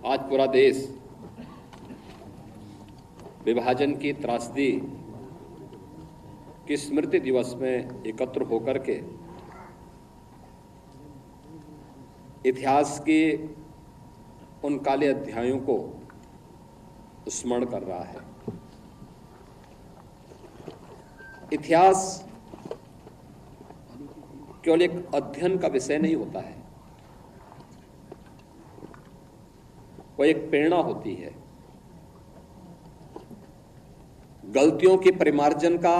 आज पूरा देश विभाजन की त्रासदी की स्मृति दिवस में एकत्र होकर के इतिहास के उन काले अध्यायों को स्मरण कर रहा है। इतिहास केवल एक अध्ययन का विषय नहीं होता है, वह एक प्रेरणा होती है। गलतियों के परिमार्जन का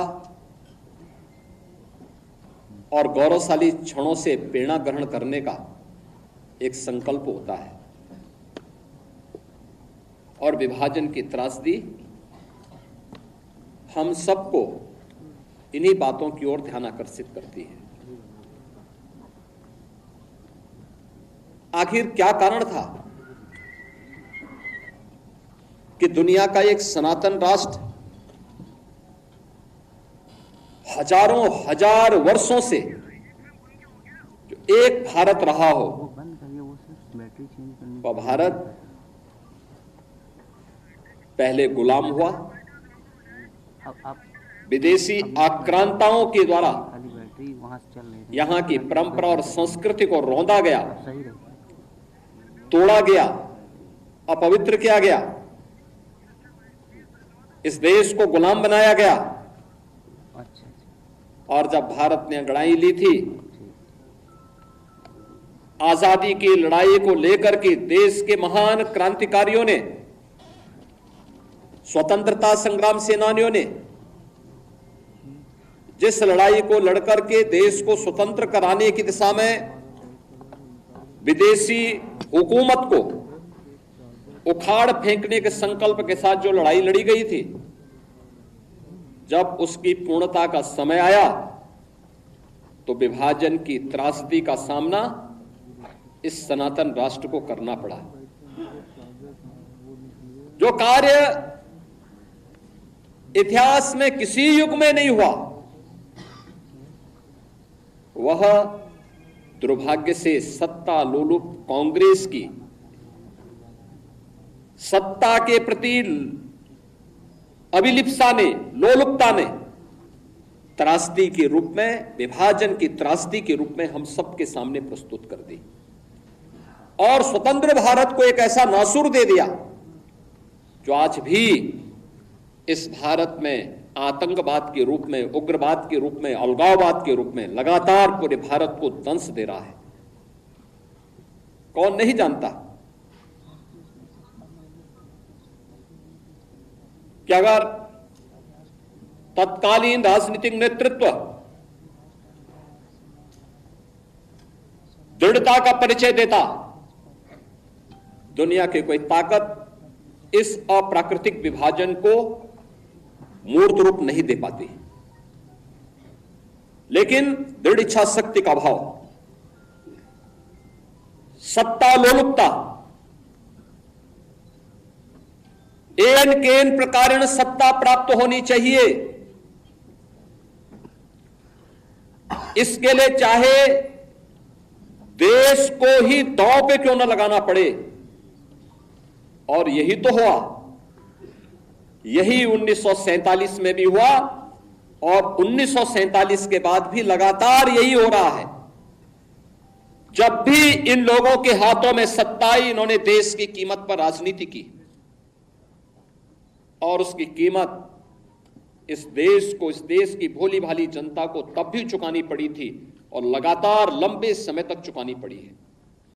और गौरवशाली क्षणों से प्रेरणा ग्रहण करने का एक संकल्प होता है। और विभाजन की त्रासदी हम सबको इन्हीं बातों की ओर ध्यान आकर्षित करती है। आखिर क्या कारण था कि दुनिया का एक सनातन राष्ट्र हजारों हजार वर्षों से जो एक भारत रहा हो, वह भारत पहले गुलाम हुआ, विदेशी आक्रांताओं के द्वारा यहां की परंपरा और संस्कृति को रौंदा गया, तोड़ा गया, अपवित्र किया गया, इस देश को गुलाम बनाया गया। और जब भारत ने अंगड़ाई ली थी, आजादी की लड़ाई को लेकर के देश के महान क्रांतिकारियों ने, स्वतंत्रता संग्राम सेनानियों ने जिस लड़ाई को लड़कर के देश को स्वतंत्र कराने की दिशा में विदेशी हुकूमत को उखाड़ फेंकने के संकल्प के साथ जो लड़ाई लड़ी गई थी, जब उसकी पूर्णता का समय आया तो विभाजन की त्रासदी का सामना इस सनातन राष्ट्र को करना पड़ा। जो कार्य इतिहास में किसी युग में नहीं हुआ, वह दुर्भाग्य से सत्ता लोलुप कांग्रेस की सत्ता के प्रति अभिलिप्सा ने, लोलुपता ने त्रासदी के रूप में, विभाजन की त्रासदी के रूप में हम सबके सामने प्रस्तुत कर दी और स्वतंत्र भारत को एक ऐसा नासूर दे दिया जो आज भी इस भारत में आतंकवाद के रूप में, उग्रवाद के रूप में, अलगाववाद के रूप में लगातार पूरे भारत को दंश दे रहा है। कौन नहीं जानता कि अगर तत्कालीन राजनीतिक नेतृत्व दृढ़ता का परिचय देता, दुनिया की कोई ताकत इस अप्राकृतिक विभाजन को मूर्त रूप नहीं दे पाती। लेकिन दृढ़ इच्छा शक्ति का अभाव, सत्ता लोलुपता, एन केन प्रकारेण सत्ता प्राप्त होनी चाहिए, इसके लिए चाहे देश को ही दांव पे क्यों न लगाना पड़े। और यही तो हुआ, यही 1947 में भी हुआ और 1947 के बाद भी लगातार यही हो रहा है। जब भी इन लोगों के हाथों में सत्ता आई, इन्होंने देश की कीमत पर राजनीति की और उसकी कीमत इस देश को, इस देश की भोली भाली जनता को तब भी चुकानी पड़ी थी और लगातार लंबे समय तक चुकानी पड़ी है।